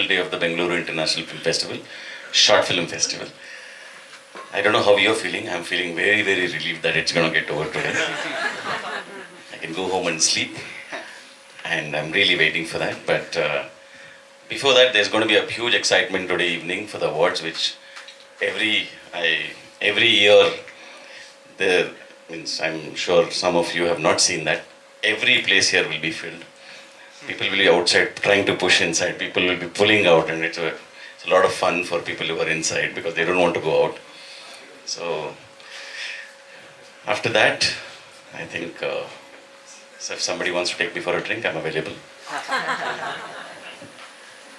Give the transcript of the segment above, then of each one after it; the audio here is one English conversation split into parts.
day of the Bengaluru International Film Festival, Short Film Festival. I don't know how you're feeling. I'm feeling very, very relieved that it's going to get over today. I can go home and sleep, and I'm really waiting for that. But before that, there's going to be a huge excitement today evening for the awards, which every year there means I'm sure some of you have not seen that. Every place here will be filled. People will be outside trying to push inside. People will be pulling out, and it's a lot of fun for people who are inside because they don't want to go out. So after that, I think so if somebody wants to take me for a drink, I'm available.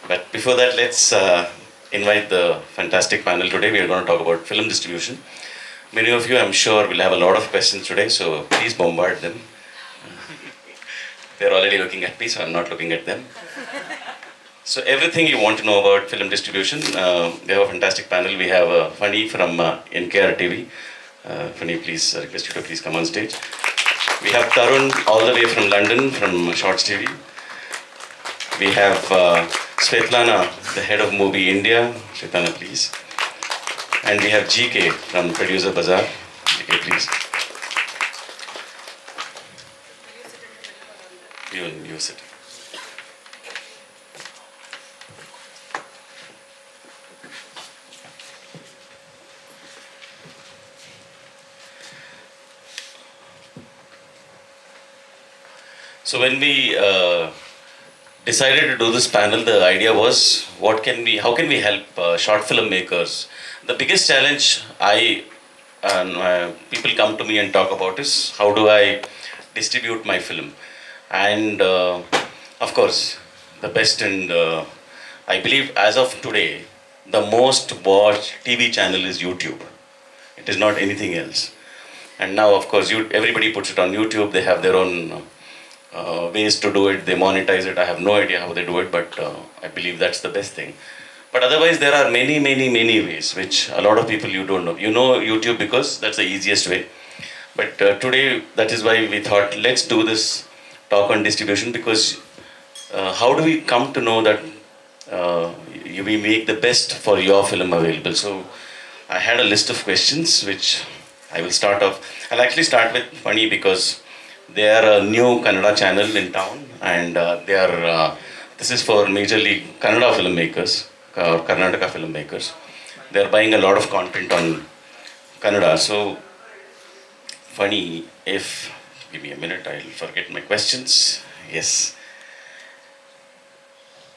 But before that, let's invite the fantastic panel today. We are going to talk about film distribution. Many of you, I'm sure, will have a lot of questions today, so please bombard them. They're already looking at me, so I'm not looking at them. So everything you want to know about film distribution, we have a fantastic panel. We have Funny from NKR TV. Funny, please, request you to please come on stage. We have Tarun all the way from London, from Shortstv. We have Svetlana, the head of Mubi India. Svetlana, please. And we have GK from Producerbazaar. GK, please. You sit. So when we decided to do this panel, the idea was, how can we help short film makers? The biggest challenge people come to me and talk about is, how do I distribute my film? And of course, the best and I believe as of today, the most watched TV channel is YouTube. It is not anything else. And now, of course, everybody puts it on YouTube. They have their own ways to do it. They monetize it. I have no idea how they do it, but I believe that's the best thing. But otherwise, there are many, many, many ways, which a lot of people you don't know. You know YouTube because that's the easiest way. But today, that is why we thought, let's do this talk on distribution, because how do we come to know that we make the best for your film available? So I had a list of questions which I will start off. I'll actually start with Funny because they are a new Kannada channel in town, and this is for majorly Kannada filmmakers or Karnataka filmmakers. They are buying a lot of content on Kannada. So Funny, give me a minute, I'll forget my questions. Yes.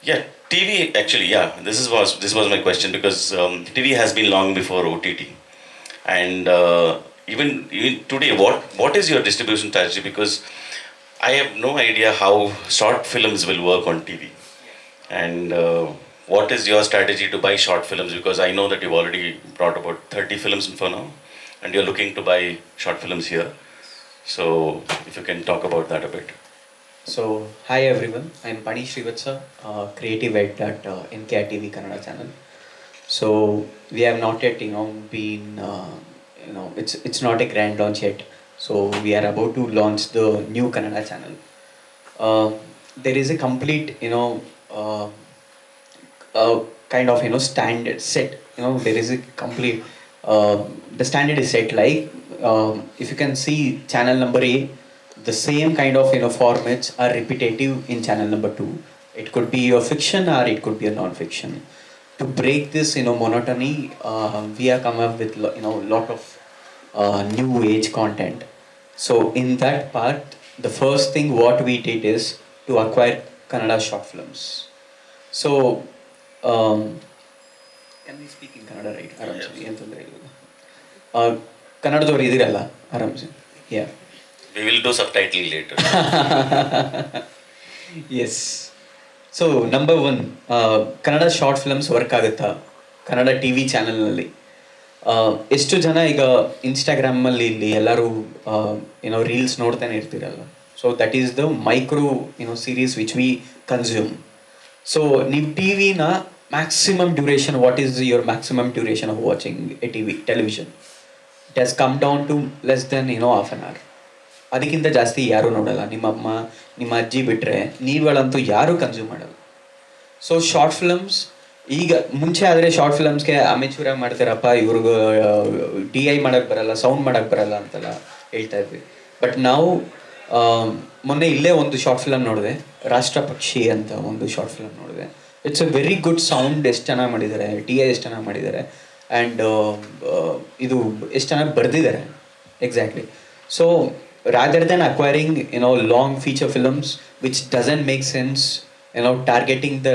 Yeah, TV actually, yeah, this was my question, because TV has been long before OTT. And even today, what is your distribution strategy? Because I have no idea how short films will work on TV. And what is your strategy to buy short films? Because I know that you've already brought about 30 films for now, and you're looking to buy short films here. So if you can talk about that a bit. So hi everyone, I'm Pani Srivatsa, creative head at NKR TV Kannada channel. So we have not yet been it's not a grand launch yet. So we are about to launch the new Kannada channel. There is a complete kind of standard set. There is a complete the standard is set like if you can see channel number A, the same kind of formats are repetitive in channel number 2. It could be a fiction or it could be a non-fiction. To break this monotony, we have come up with lot of new age content. So in that part, the first thing what we did is to acquire Kannada short films. So can we speak in Kannada, right? ಕನ್ನಡದವ್ರು ಇದಿರಲ್ಲ ಆರಾಮ್ಸೆ. Yeah. We will do subtitling later. Yes. So number 1, Kannada short films work ಆಗುತ್ತಾ Kannada T V ಚಾನಲ್ನಲ್ಲಿ? ಎಷ್ಟು ಜನ ಈಗ ಇನ್ಸ್ಟಾಗ್ರಾಮಲ್ಲಿ ಇಲ್ಲಿ ಎಲ್ಲರೂ reels ನೋಡ್ತಾನೆ ಇರ್ತೀರಲ್ಲ. So that is the micro series which we consume. So ನೀವು ಟಿ ವಿನ maximum duration, what is your maximum duration of watching a television? It has come down to less then half an hour. ಅದಕ್ಕಿಂತ ಜಾಸ್ತಿ ಯಾರೂ ನೋಡಲ್ಲ. ನಿಮ್ಮಮ್ಮ ನಿಮ್ಮ ಅಜ್ಜಿ ಬಿಟ್ಟರೆ ನೀವುಗಳಂತೂ ಯಾರೂ ಕನ್ಸ್ಯೂಮ್ ಮಾಡಲ್ಲ. ಸೊ ಶಾರ್ಟ್ ಫಿಲಮ್ಸ್ ಈಗ ಮುಂಚೆ ಆದರೆ ಶಾರ್ಟ್ ಫಿಲಮ್ಸ್ಗೆ ಅಮೆಚೂರಾಗಿ ಮಾಡ್ತಾರಪ್ಪ, ಇವ್ರಿಗೂ ಡಿ ಐ ಮಾಡೋಕ್ಕೆ ಬರಲ್ಲ, ಸೌಂಡ್ ಮಾಡೋಕ್ಕೆ ಬರಲ್ಲ ಅಂತೆಲ್ಲ ಹೇಳ್ತಾ ಇದ್ವಿ. ಬಟ್ ನಾವು ಮೊನ್ನೆ ಇಲ್ಲೇ ಒಂದು ಶಾರ್ಟ್ ಫಿಲಮ್ ನೋಡಿದೆ, ರಾಷ್ಟ್ರ ಪಕ್ಷಿ ಅಂತ ಒಂದು ಶಾರ್ಟ್ ಫಿಲಮ್ ನೋಡಿದೆ. It's a very good sound, ಎಷ್ಟು ಚೆನ್ನಾಗಿ ಮಾಡಿದ್ದಾರೆ, ಡಿ ಐ ಎಷ್ಟು ಚೆನ್ನಾಗಿ ಮಾಡಿದ್ದಾರೆ, ಆ್ಯಂಡ್ ಇದು ಎಷ್ಟು ಚೆನ್ನಾಗಿ ಬರೆದಿದ್ದಾರೆ exactly. So rather than acquiring long feature films which doesn't make sense, targeting the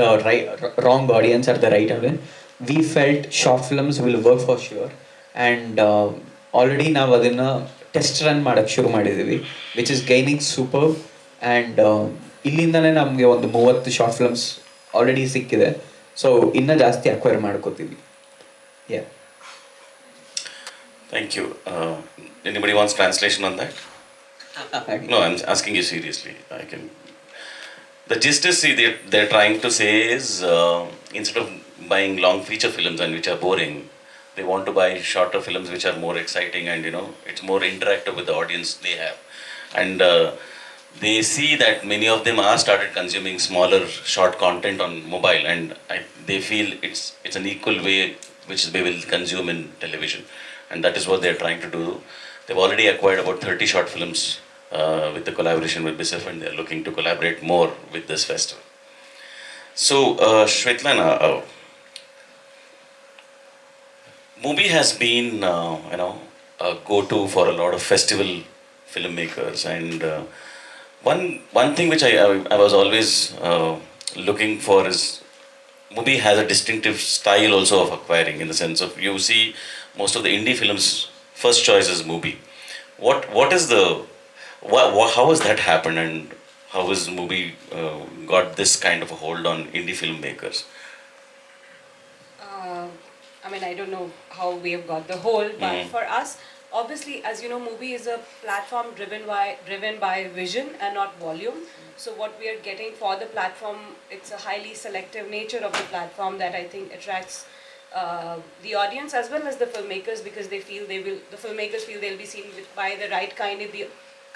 wrong audience or the right audience, we felt short films will work for sure. And already ನಾವು ಅದನ್ನು test run ಮಾಡೋಕ್ಕೆ ಶುರು ಮಾಡಿದ್ದೀವಿ, which is gaining super. And ಇಲ್ಲಿಂದಲೇ ನಮಗೆ ಒಂದು 30 short films already ಸಿಕ್ಕಿದೆ. So ಇನ್ನೂ ಜಾಸ್ತಿ ಅಕ್ವೈರ್ ಮಾಡ್ಕೋತೀವಿ. ಯಾ, Thank you. Anybody wants translation on that? No, I'm asking you seriously. I can. The gist is, see, they're trying to say is, instead of buying long feature films and which are boring, they want to buy shorter films which are more exciting, and it's more interactive with the audience they have. And they see that many of them are started consuming smaller short content on mobile, and they feel it's an equal way which they will consume in television, and that is what they're trying to do. They've already acquired about 30 short films with the collaboration with bisff, and they're looking to collaborate more with this festival. So, Shwetlana, Mubi has been, a go-to for a lot of festival filmmakers, and one thing which I was always looking for is Mubi has a distinctive style also of acquiring, in the sense of, you see most of the indie films first choice is Mubi. What is the how has that happened, and how has Mubi got this kind of a hold on indie filmmakers? I mean, I don't know how we have got the whole, but for us, obviously, as you know, Mubi is a platform driven by vision and not volume. So what we are getting for the platform, it's a highly selective nature of the platform that I think attracts the audience as well as the filmmakers, because the filmmakers feel they'll be seen by the right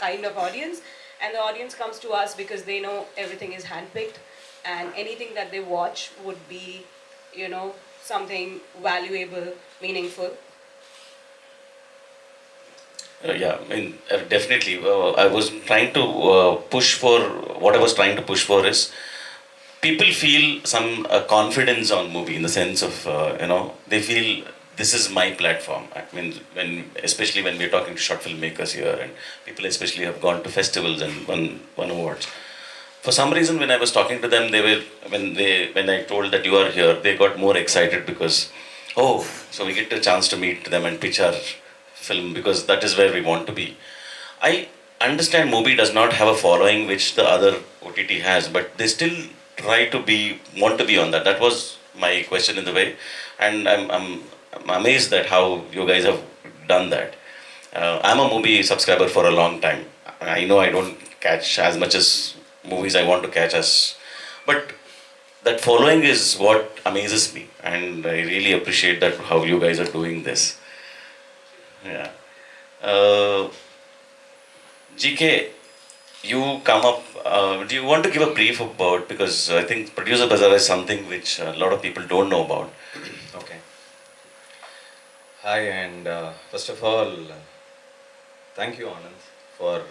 kind of audience, and the audience comes to us because they know everything is handpicked, and anything that they watch would be, something valuable, meaningful. Yeah, I mean, definitely. I was trying to push for, what I was trying to push for is, people feel some confidence on Mubi, in the sense of, they feel this is my platform. I mean, especially when we're talking to short filmmakers here, and people especially have gone to festivals and won awards. For some reason, when I was talking to them, when I told that you are here, they got more excited, because, oh, so we get a chance to meet them and pitch our film, because that is where we want to be. I understand Mubi does not have a following which the other OTT has, but they still want to be on that. That was my question in the way, and I'm amazed at how you guys have done that. I'm a Mubi subscriber for a long time. I know I don't catch as much as movies I want to catch but that following is what amazes me, and I really appreciate that, how you guys are doing this. Yeah. GK, you come up, do you want to give a brief about, because I think Producerbazaar is something which a lot of people don't know about. Okay. Hi, and first of all, thank you, Anand, for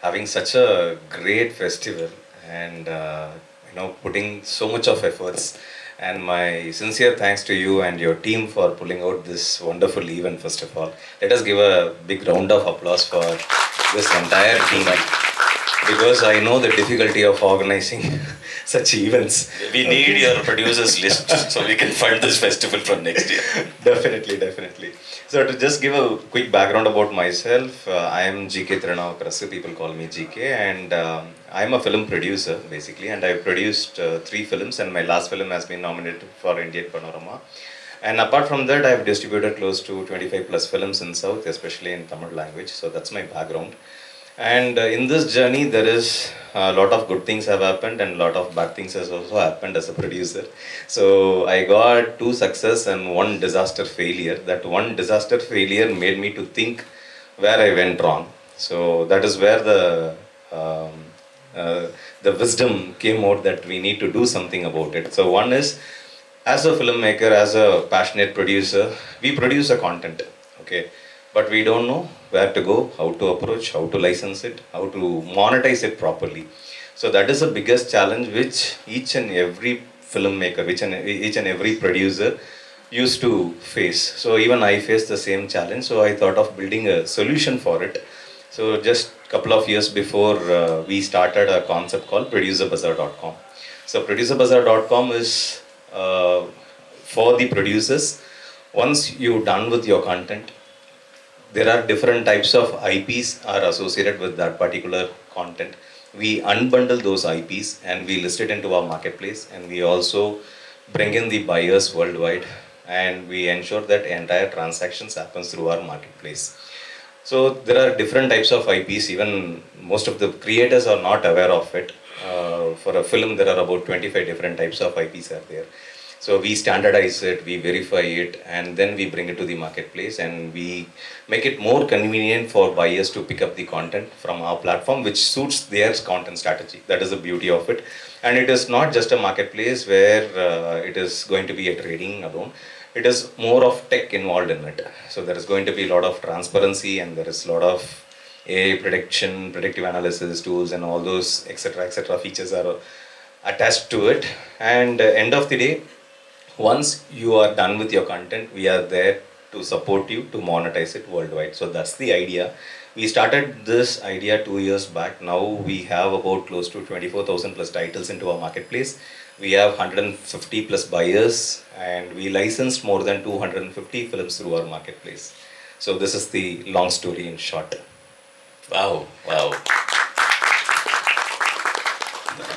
having such a great festival, and putting so much of efforts. And my sincere thanks to you and your team for pulling out this wonderful event. First of all, let us give a big round of applause for this entire team, because I know the difficulty of organizing such events. We need your producers list so we can fund this festival from next year. Definitely. So to just give a quick background about myself, I am GK Tirunavakarasu, people call me GK, and I am a film producer basically, and I've produced 3 films, and my last film has been nominated for Indian Panorama. And apart from that, I've distributed close to 25 plus films in South, especially in Tamil language. So that's my background. And in this journey, there is a lot of good things have happened, and a lot of bad things has also happened as a producer. So I got 2 success and 1 disaster failure. That 1 disaster failure made me to think where I went wrong. So that is where the the wisdom came out that we need to do something about it. So one is, as a filmmaker, as a passionate producer, we produce a content, okay, but we don't know where to go, how to approach, how to license it, how to monetize it properly. So that is the biggest challenge which each and every filmmaker, each and every producer used to face. So even I faced the same challenge. So I thought of building a solution for it. So just a couple of years before, we started a concept called Producerbazaar.com. So Producerbazaar.com is for the producers. Once you're done with your content, there are different types of IPs are associated with that particular content. We unbundle those IPs and we list it into our marketplace, and we also bring in the buyers worldwide, and we ensure that entire transactions happens through our marketplace. So there are different types of IPs. Even most of the creators are not aware of it. For a film, there are about 25 different types of IPs are there. So we standardize it, we verify it, and then we bring it to the marketplace, and we make it more convenient for buyers to pick up the content from our platform, which suits their content strategy. That is the beauty of it. And it is not just a marketplace where it is going to be a trading alone. It is more of tech involved in it. So there is going to be a lot of transparency, and there is a lot of AI prediction, predictive analysis tools, and all those etc. features are attached to it. And end of the day, once you are done with your content, we are there to support you to monetize it worldwide. So that's the idea. We started this idea 2 years back. Now we have about close to 24,000 plus titles into our marketplace. We have 150 plus buyers, and we licensed more than 250 films through our marketplace. So this is the long story in short. Wow, wow.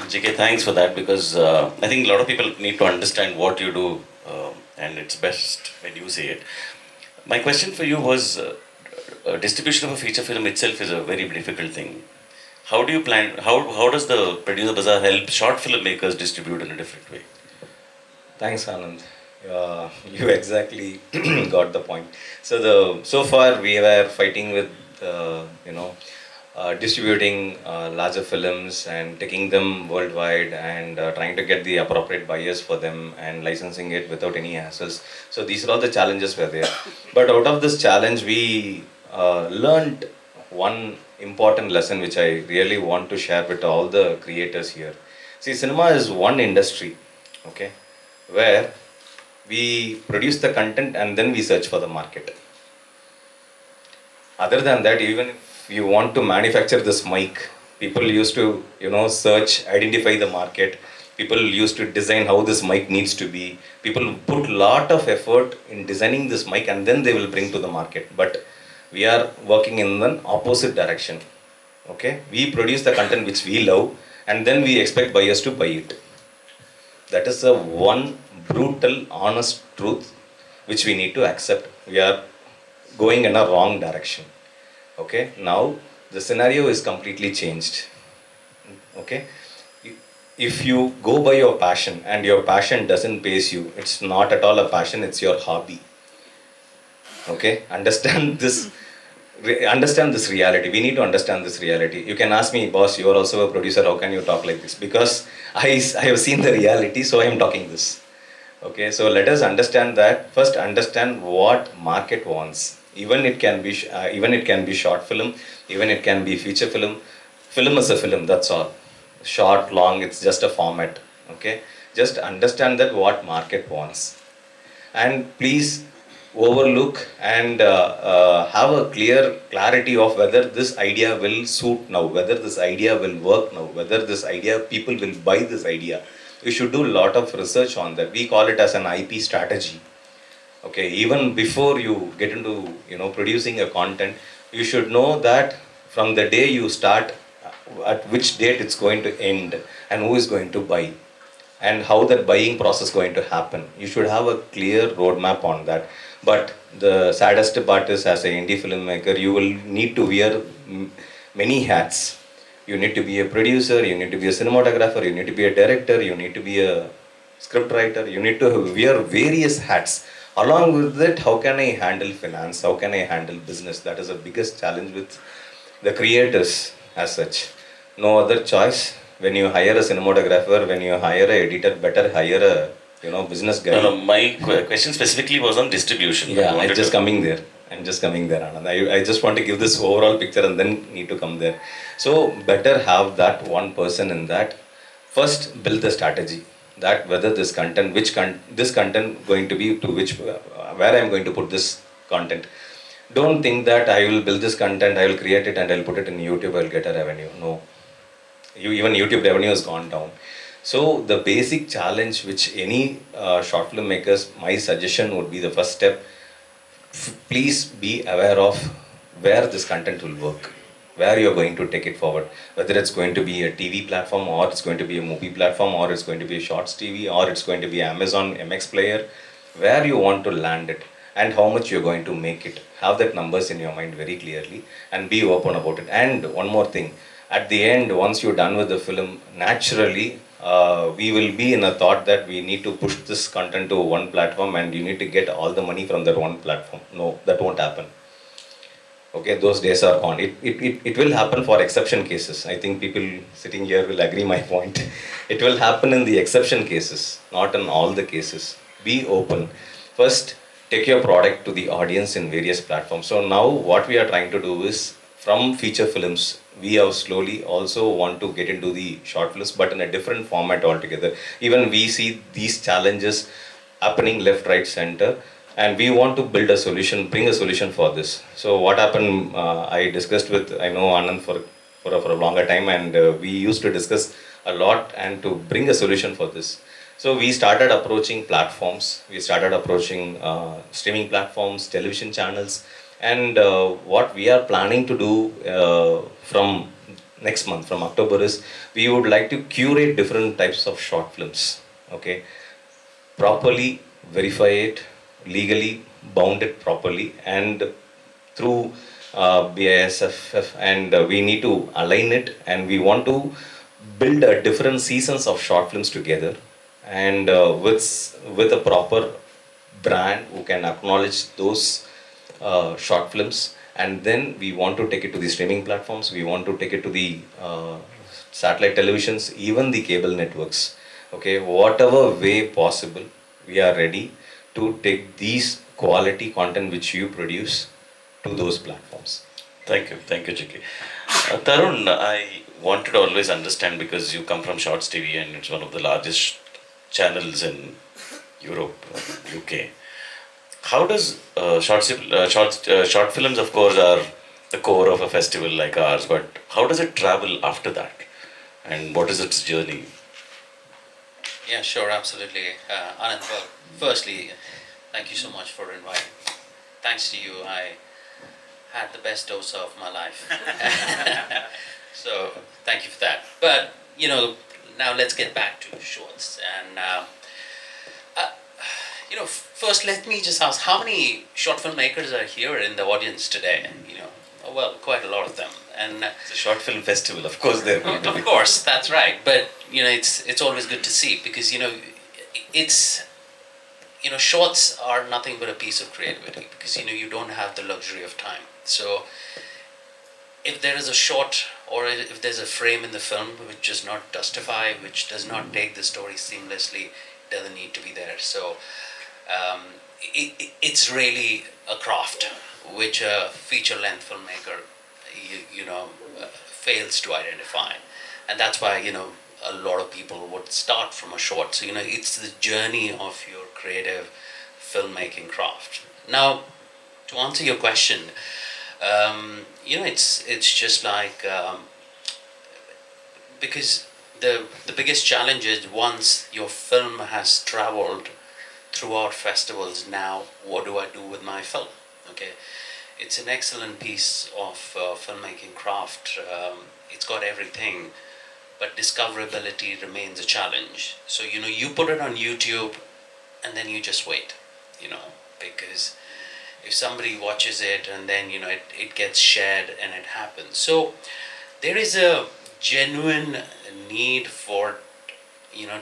JK, thanks for that, because I think a lot of people need to understand what you do, and it's best when you say it. My question for you was, distribution of a feature film itself is a very difficult thing. How do you plan, how does the Producer Bazaar help short filmmakers distribute in a different way? Thanks, Anand. You exactly got the point. So far we were fighting with distributing larger films and taking them worldwide, and trying to get the appropriate buyers for them and licensing it without any hassles. So these are all the challenges were there. But out of this challenge, we learned one important lesson which I really want to share with all the creators here. See, cinema is one industry, okay, where we produce the content and then we search for the market. Other than that, even if you want to manufacture this mic, people used to, search, identify the market. People used to design how this mic needs to be. People put lot of effort in designing this mic, and then they will bring to the market. But we are working in an opposite direction. Okay, we produce the content which we love, and then we expect buyers to buy it. That is the one brutal, honest truth which we need to accept. We are going in a wrong direction. Okay, now the scenario is completely changed. Okay, if you go by your passion and your passion doesn't pays you, it's not at all a passion, it's your hobby. Okay, understand this. Understand this reality. We need to understand this reality. You can ask me, boss, you are also a producer, how can you talk like this? Because I have seen the reality, so I am talking this. Okay, so let us understand that. First, understand what market wants. Even it can be short film, even it can be feature film. Film is a film, that's all. Short, long, it's just a format. Okay, just understand that what market wants, and please overlook and have a clarity of whether this idea will suit now, whether this idea will work now, whether this idea people will buy this idea. You should do a lot of research on that. We call it as an IP strategy. Okay, even before you get into producing a content, you should know that from the day you start, at which date it's going to end, and who is going to buy, and how that buying process is going to happen. You should have a clear roadmap on that. But the saddest part is, as an indie filmmaker, you will need to wear many hats. You need to be a producer, you need to be a cinematographer, you need to be a director, you need to be a script writer, you need to wear various hats. Along with it, how can I handle finance? How can I handle business? That is the biggest challenge with the creators as such. no other choice. When you hire a cinematographer, when you hire a editor, better hire a business guy. No, my question specifically was on distribution. Yeah, I wanted I'm just to- coming there. I'm just coming there, Anand. I just want to give this overall picture and then need to come there. So better have that one person in that. First, build the strategy that whether this content, this content going to be to which, where I'm going to put this content. Don't think that I will build this content, I will create it and I'll put it in YouTube, I'll get a revenue. No, even YouTube revenue has gone down. So the basic challenge which any short film makers, my suggestion would be the first step, please be aware of where this content will work, where you're going to take it forward, whether it's going to be a TV platform or it's going to be a movie platform or it's going to be a shorts TV or it's going to be Amazon MX player, where you want to land it and how much you're going to make it. Have that numbers in your mind very clearly and be open about it. And one more thing, at the end, once you're done with the film, naturally, we will be in a thought that we need to push this content to one platform and you need to get all the money from that one platform. No, that won't happen. Okay, those days are gone. It will happen for exception cases. I think people sitting here will agree my point. It will happen in the exception cases, not in all the cases. Be open. First, take your product to the audience in various platforms. So now what we are trying to do is from feature films, we have slowly also want to get into the short films, but in a different format altogether. Even we see these challenges happening left, right, center, and we want to build a solution, bring a solution for this. So what happened? I discussed with Anand for a longer time, and we used to discuss a lot and to bring a solution for this. So we started approaching platforms. We started approaching streaming platforms, television channels, and what we are planning to do from next month, from October, is we would like to curate different types of short films. Okay, properly verify it, legally bound it properly, and through bisff, and we need to align it, and we want to build different seasons of short films together, and with a proper brand who can acknowledge those short films, and then we want to take it to the streaming platforms, we want to take it to the satellite televisions, even the cable networks. Okay, whatever way possible, we are ready to take these quality content which you produce to those platforms. Thank you, JK. Tarun, I wanted to always understand because you come from Shorts TV and it's one of the largest channels in Europe, UK. How does short films, of course, are the core of a festival like ours, but how does it travel after that? And what is its journey? Yeah, sure, absolutely. Anand, well, firstly, thank you so much for inviting. Thanks to you, I had the best dose of my life. So, thank you for that. But, now let's get back to shorts. And, first let me just ask, how many short filmmakers are here in the audience today? Well, quite a lot of them. And It's a short film festival, of course, there will be. of course, that's right. But it's always good to see because it's shorts are nothing but a piece of creativity because you don't have the luxury of time. So if there is a short or if there's a frame in the film which does not justify, which does not take the story seamlessly, it doesn't need to be there. So it's really a craft which a feature-length filmmaker fails to identify, and that's why a lot of people would start from a short. So it's the journey of your creative filmmaking craft. Now, to answer your question, it's just like because the biggest challenge is once your film has traveled throughout festivals, now what do I do with my film? Okay, it's an excellent piece of filmmaking craft. It's got everything, but discoverability remains a challenge. So you put it on YouTube and then you just wait, because if somebody watches it and then it gets shared and it happens. So there is a genuine need for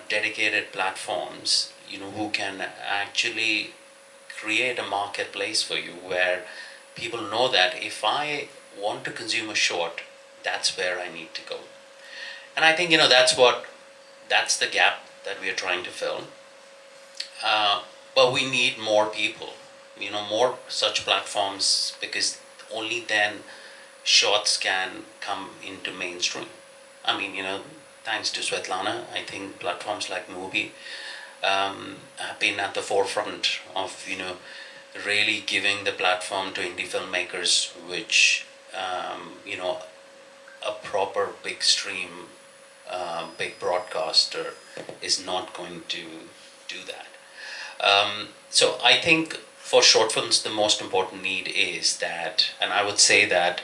dedicated platforms who can actually create a marketplace for you where people know that if I want to consume a short, that's where I need to go. And I think, that's the gap that we are trying to fill. But we need more people, more such platforms, because only then shorts can come into mainstream. I mean, thanks to Svetlana, I think platforms like Mubi have been at the forefront of, really giving the platform to indie filmmakers, which, a proper big stream, big broadcaster is not going to do that. So I think for short films, the most important need is that, and I would say that,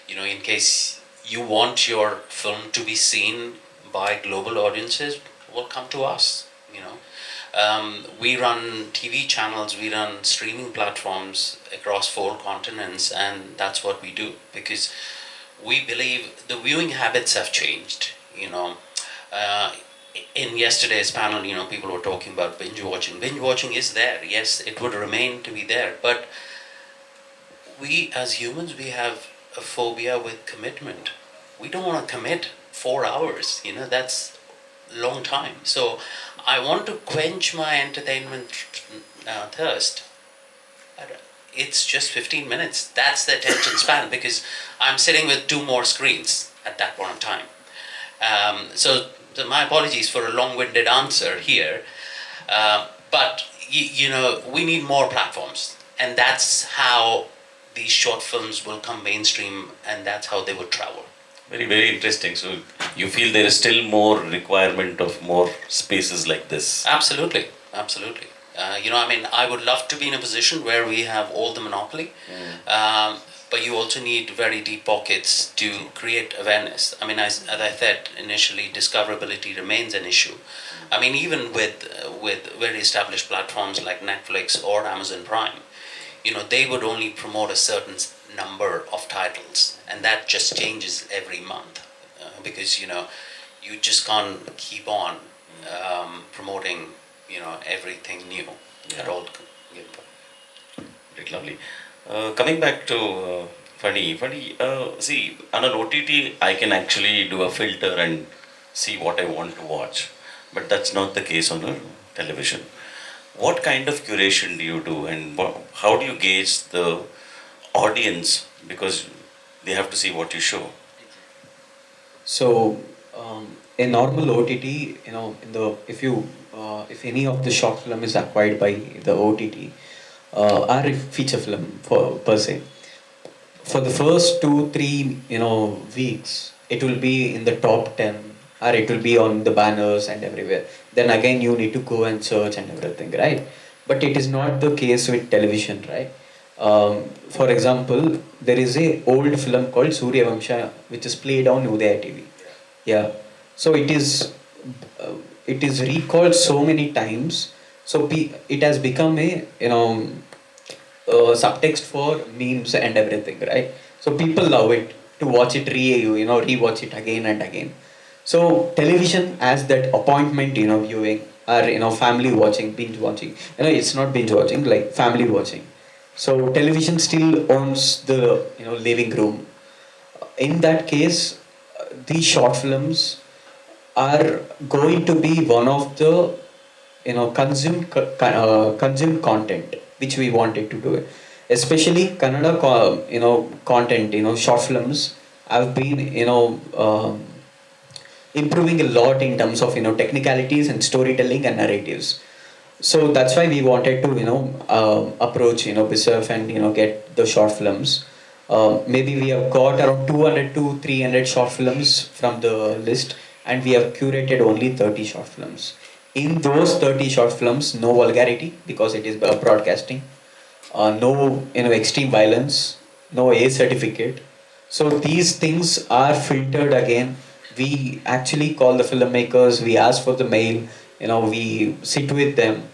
in case you want your film to be seen by global audiences, well, come to us. We run TV channels, we run streaming platforms across 4 continents, and that's what we do, because we believe the viewing habits have changed. Uh, in yesterday's panel, people were talking about binge watching. Binge watching is there, yes, it would remain to be there, but we as humans, we have a phobia with commitment. We don't want to commit 4 hours, that's a long time. So I want to quench my entertainment thirst. It's just 15 minutes. That's the attention span, because I'm sitting with 2 more screens at that point of time. So my apologies for a long-winded answer here, but we need more platforms, and that's how these short films will come mainstream, and that's how they will travel. Very, very interesting. So you feel there is still more requirement of more spaces like this? Absolutely, absolutely. I would love to be in a position where we have all the monopoly, but you also need very deep pockets to create awareness. I mean, as I said initially, discoverability remains an issue. I mean, even with very established platforms like Netflix or Amazon Prime, they would only promote a certain number of titles, and that just changes every month, because you just can't keep on promoting everything new at all. Very lovely. Coming back to Funny, see, on an OTT, I can actually do a filter and see what I want to watch, but that's not the case on a television. What kind of curation do you do, and how do you gauge the audience, because they have to see what you show? So, a normal OTT, if any of the short film is acquired by the OTT, or a feature film per se, for the first 2 3 weeks, it will be in the top 10, or it will be on the banners and everywhere. Then again, you need to go and search and everything, right? But it is not the case with television, right? For example, there is a old film called Surya Vamsha, which is played on Udaya TV. Yeah. So it is recalled so many times. So it has become a subtext for memes and everything, right? So people love it to watch it, rewatch it again and again. So television has that appointment, viewing, or family watching, binge watching. It's not binge watching, like family watching. So television still owns the living room. In that case, these short films are going to be one of the consumed content which we wanted to do it. Especially Kannada content, short films have been improving a lot in terms of technicalities and storytelling and narratives. So that's why we wanted to approach bisff and get the short films. Maybe we have got around 200 to 300 short films from the list, and we have curated only 30 short films. In those 30 short films, no vulgarity because it is broadcasting, no extreme violence, no A certificate. So these things are filtered again. We actually call the filmmakers, we ask for the mail, we sit with them.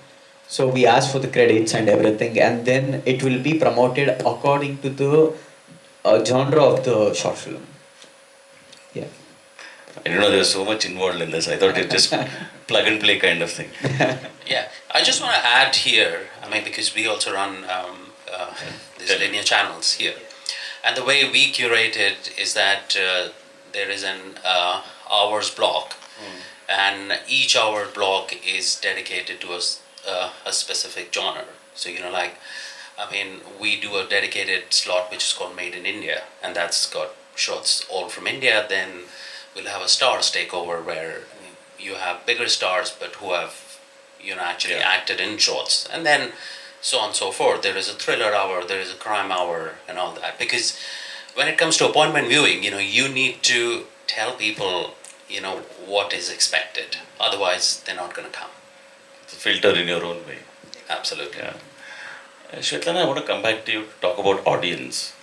So we ask for the credits and everything, and then it will be promoted according to the genre of the short film. Yeah. I don't know, there's so much involved in this. I thought it's just plug and play kind of thing. Yeah, I just want to add here, because we also run these linear channels here. And the way we curate it is that there is an hours block, and each hour block is dedicated to a specific genre. So like, I mean, we do a dedicated slot which is called Made in India, and that's got shots all from India. Then we'll have a stars takeover where you have bigger stars, but who have actually acted in shorts, and then so on and so forth. There is a thriller hour, there is a crime hour, and all that. Because when it comes to appointment viewing, you need to tell people, what is expected. Otherwise, they're not going to come. To filter in your own way. Absolutely. Yeah. Shwetlana, I want to come back to you to talk about audience.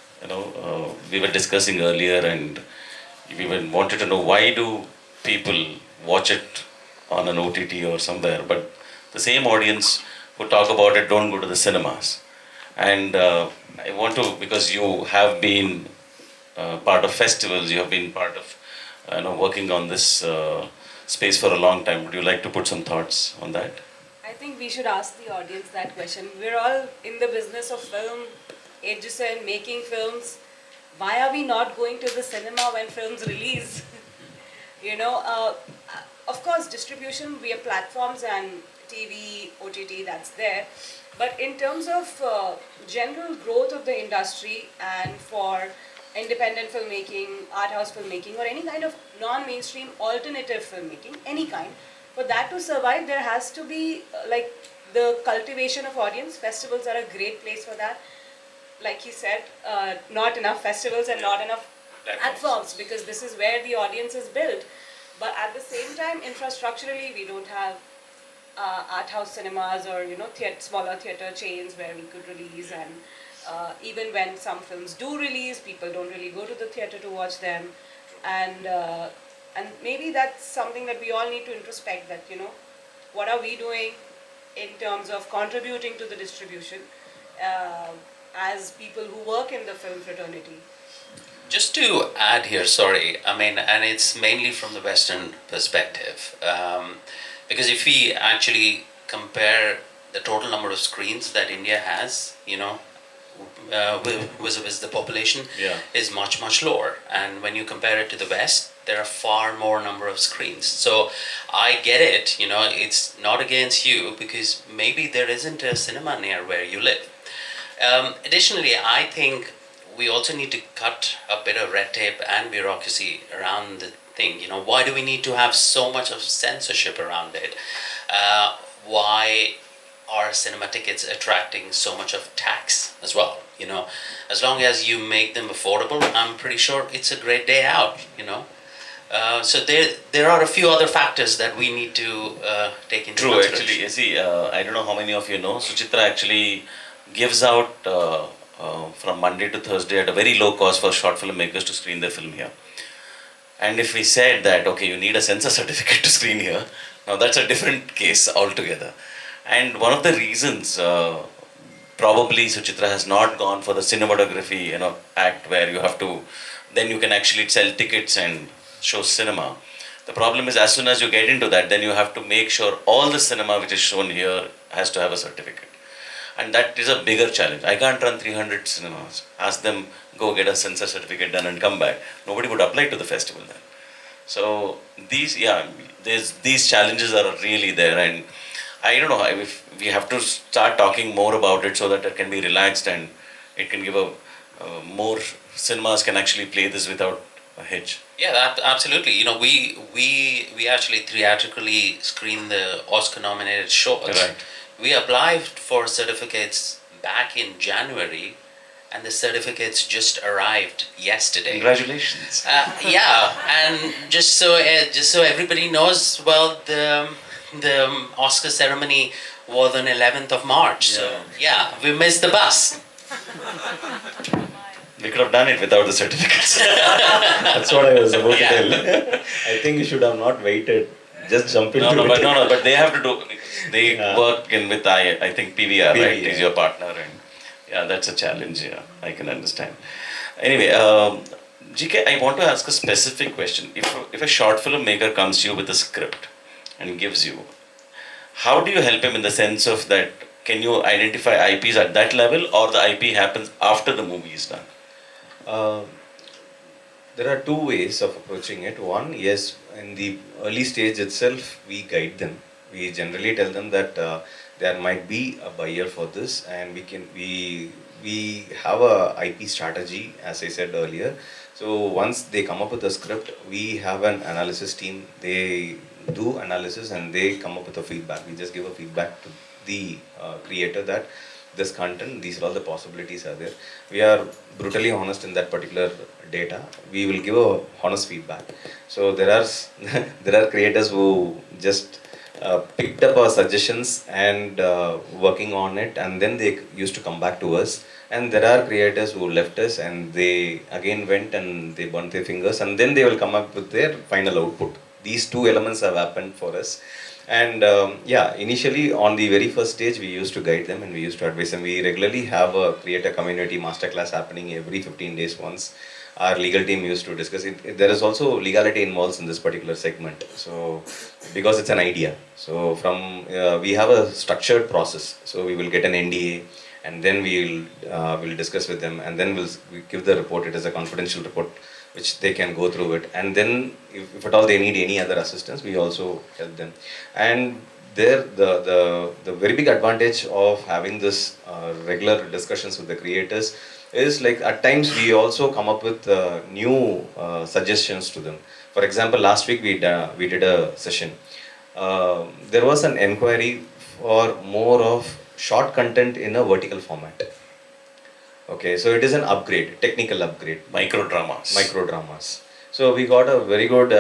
We were discussing earlier, and we wanted to know why do people watch it on an OTT or somewhere, but the same audience who talk about it don't go to the cinemas. And I want to, because you have been part of festivals, you have been part of working on this space for a long time. Would you like to put some thoughts on that? I think we should ask the audience that question. We're all in the business of film, ages and making films. Why are we not going to the cinema when films release? Of course, distribution via platforms and TV, OTT, that's there. But in terms of general growth of the industry and for independent filmmaking, art house filmmaking, or any kind of non-mainstream alternative filmmaking, any kind, for that to survive, there has to be like the cultivation of audience. Festivals are a great place for that. Like he said, not enough festivals and not enough platforms, because this is where the audience is built. But at the same time, infrastructurally, we don't have art house cinemas or smaller theatre chains where we could release. And even when some films do release, people don't really go to the theatre to watch them. And maybe that's something that we all need to introspect, that what are we doing in terms of contributing to the distribution as people who work in the film fraternity. Just to add here, sorry, I mean, and it's mainly from the Western perspective, because if we actually compare the total number of screens that India has, with the population, is much, much lower. And when you compare it to the West, there are far more number of screens. So I get it, it's not against you, because maybe there isn't a cinema near where you live. Additionally, I think we also need to cut a bit of red tape and bureaucracy around the thing. Why do we need to have so much of censorship around it? Why are cinema tickets attracting so much of tax as well? As long as you make them affordable, I'm pretty sure it's a great day out. So there are a few other factors that we need to take into consideration. Actually, see, I don't know how many of you know, Suchitra actually gives out from Monday to Thursday at a very low cost for short filmmakers to screen their film here. And if we said that, okay, you need a censor certificate to screen here, now that's a different case altogether. And one of the reasons probably Suchitra has not gone for the cinematography act where you have to, then you can actually sell tickets and show cinema. The problem is, as soon as you get into that, then you have to make sure all the cinema which is shown here has to have a certificate. And that is a bigger challenge. I can't run 300 cinemas. Ask them, go get a censor certificate done and come back. Nobody would apply to the festival then. So these challenges are really there. And I don't know if we have to start talking more about it so that it can be relaxed and it can give more cinemas can actually play this without a hitch. Yeah, absolutely. We actually theatrically screen the Oscar-nominated shorts. Right. We applied for certificates back in January, and the certificates just arrived yesterday. Congratulations. Yeah, and just so everybody knows, well, the Oscar ceremony was on 11th of March. Yeah. So yeah, we missed the bus. We could have done it without the certificates. That's what I was about to Yeah. tell. I think you should have not waited. Just jump into it. But they have to do. They work in with I think PVR, right? yeah. Is your partner, and yeah, that's a challenge. Yeah, I can understand. Anyway, GK, I want to ask a specific question. If a short filmmaker comes to you with a script and gives you, how do you help him in the sense of that? Can you identify IPs at that level, or the IP happens after the movie is done? There are two ways of approaching it. One, yes, in the early stage itself, we guide them. We generally tell them that there might be a buyer for this, and we have a IP strategy, as I said earlier. So once they come up with a script, we have an analysis team. They do analysis and they come up with a feedback. We just give a feedback to the creator that this content, these are all the possibilities are there. We are brutally honest in that particular data. We will give a honest feedback. So there are there are creators who just picked up our suggestions and working on it, and then they used to come back to us. And there are creators who left us and they again went and they burnt their fingers, and then they will come up with their final output. These two elements have happened for us. And yeah, initially on the very first stage, we used to guide them and we used to advise them. We regularly have a creator community masterclass happening every 15 days once. Our legal team used to discuss it. There is also legality involved in this particular segment. So, because it's an idea. So, we have a structured process. So, we will get an NDA and then we'll discuss with them, and then we give the report. It is a confidential report which they can go through it, and then if at all they need any other assistance, we also help them. And there the very big advantage of having this regular discussions with the creators is, like, at times we also come up with new suggestions to them. For example, last week we did a session. There was an inquiry for more of short content in a vertical format. Okay, so it is an upgrade, technical upgrade. Micro dramas. Micro dramas. So we got a very good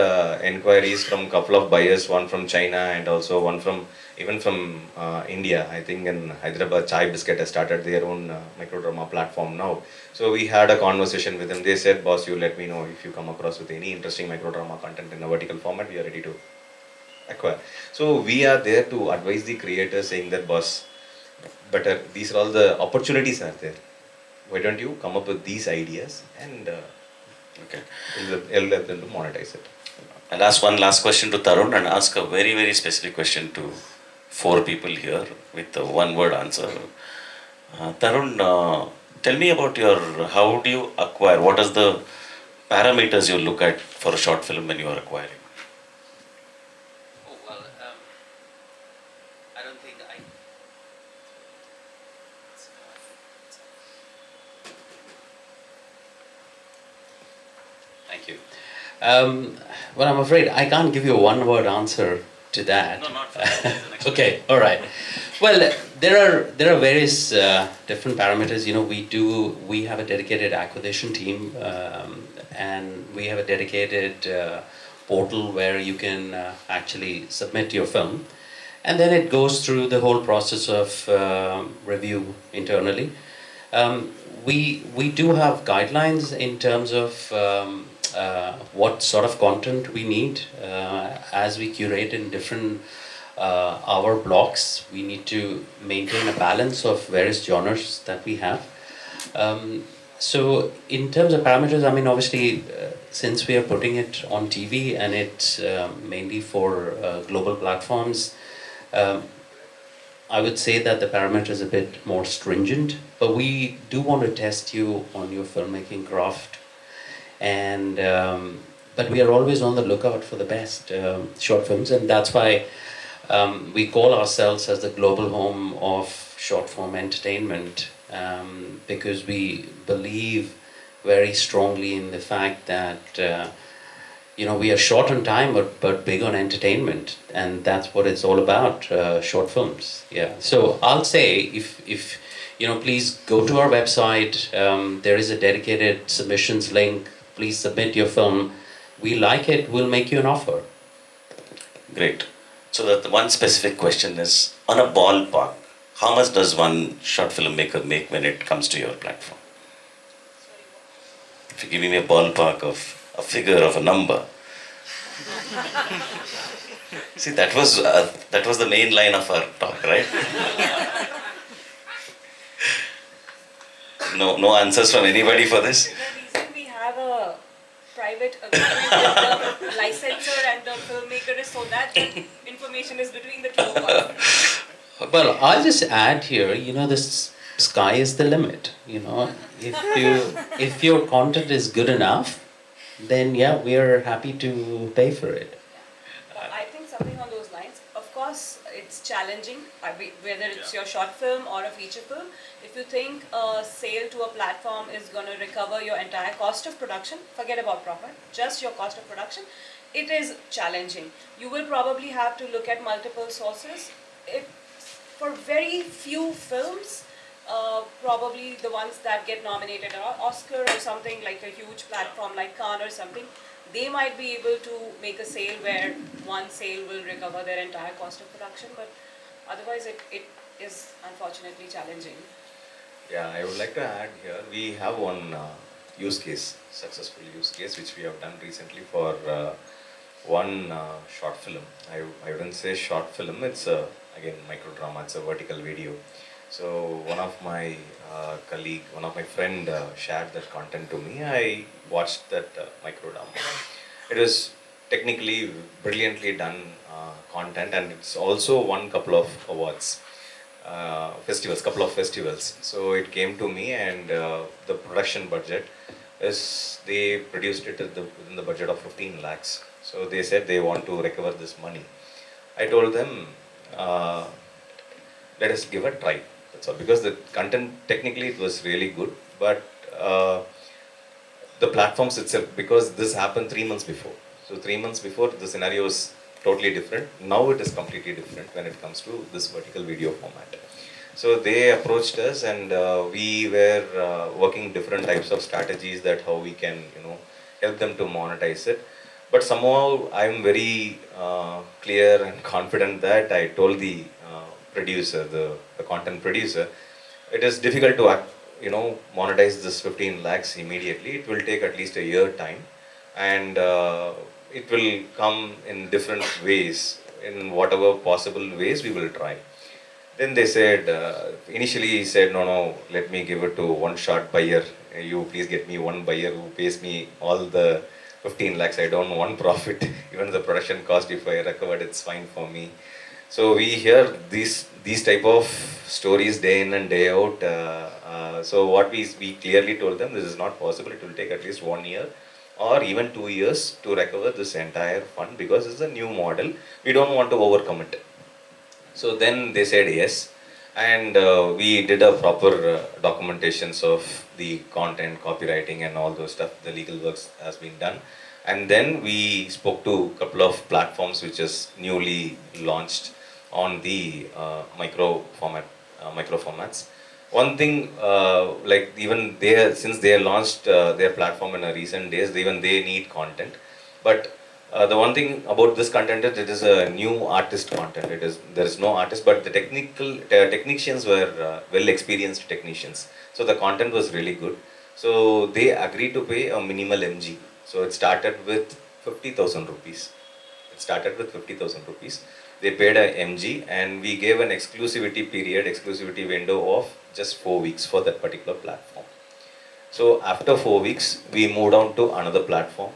inquiries from a couple of buyers, one from China and also one from even from India. I think in Hyderabad, Chai Biscuit has started their own micro drama platform now. So we had a conversation with them. They said, "Boss, you let me know if you come across with any interesting micro drama content in a vertical format. We are ready to acquire." So we are there to advise the creators, saying that, "Boss, better. These are all the opportunities are there. Why don't you come up with these ideas and Okay. we'll let them to monetize it." I'll ask one last question to Tarun and ask a very, very specific question to four people here with a one-word answer. Tarun, tell me about how do you acquire? What are the parameters you look at for a short film when you are acquiring? Oh, well, I don't think I. Thank you. Well, I'm afraid I can't give you a one-word answer to that. No, not for that. Okay, all right. Well, there are various different parameters. You know, we have a dedicated acquisition team, and we have a dedicated portal where you can actually submit your film, and then it goes through the whole process of review internally. We do have guidelines in terms of what sort of content we need as we curate in different hour blocks. We need to maintain a balance of various genres that we have. So in terms of parameters, I mean, obviously, since we are putting it on TV and it's mainly for global platforms, I would say that the parameter is a bit more stringent, but we do want to test you on your filmmaking craft. And but we are always on the lookout for the best short films, and that's why we call ourselves as the global home of short form entertainment, because we believe very strongly in the fact that you know, we are short on time but big on entertainment, and that's what it's all about, short films. Yeah, so I'll say, if you know, please go to our website. There is a dedicated submissions link. Please submit your film. We like it, we'll make you an offer. Great. So that the one specific question is, on a ballpark, how much does one short filmmaker make when it comes to your platform? If you give me a ballpark of a figure of a number. See, that was the main line of our talk, right? No answers from anybody for this? The reason we have a private agreement with the licensor and the filmmaker is so that the information is between the two of us. Well, I'll just add here, you know, this sky is the limit. You know, if your content is good enough, then yeah, we are happy to pay for it. I think something on those lines. Of course, it's challenging, whether it's your short film or a feature film. If you think a sale to a platform is going to recover your entire cost of production, forget about profit, just your cost of production, it is challenging. You will probably have to look at multiple sources. For very few films, probably the ones that get nominated at Oscar or something like a huge platform like Cannes or something, they might be able to make a sale where one sale will recover their entire cost of production, but otherwise it is unfortunately challenging. Yeah, I would like to add here, we have one use case, successful use case, which we have done recently for one short film. I wouldn't say short film, it's a, again, micro drama, it's a vertical video. So one of my colleague, one of my friend shared that content to me. I watched that micro drama. It was technically brilliantly done content, and it's also won couple of awards, festivals, couple of festivals. So it came to me, and the production budget is, they produced it within the budget of 15 lakhs. So they said they want to recover this money. I told them, let us give a try. That's all. Because the content technically it was really good, but the platforms itself, because this happened 3 months before. So 3 months before, the scenario was totally different. Now it is completely different when it comes to this vertical video format. So they approached us, and we were working different types of strategies that how we can, help them to monetize it. But somehow I'm very clear and confident that I told the producer, the content producer, it is difficult to monetize this 15 lakhs immediately. It will take at least a year time, and it will come in different ways, in whatever possible ways we will try. Then they said, initially he said, no, let me give it to one shot buyer. You please get me one buyer who pays me all the 15 lakhs. I don't want profit. Even the production cost, if I recovered, it's fine for me. So we hear these type of stories day in and day out. So what we clearly told them, this is not possible. It will take at least 1 year or even 2 years to recover this entire fund, because it's a new model. We don't want to overcome it. So then they said yes, and we did a proper documentations of the content, copywriting, and all those stuff. The legal works has been done, and then we spoke to a couple of platforms which is newly launched on the micro formats. One thing, like even they, since they launched their platform in a recent days, even they need content, but the one thing about this content is it is a new artist content. There is no artist, but the technicians were well experienced technicians. So the content was really good. So they agreed to pay a minimal MG. So it started with 50,000 rupees. It started with 50,000 rupees. They paid a MG, and we gave an exclusivity window of just 4 weeks for that particular platform. So after 4 weeks, we moved on to another platform,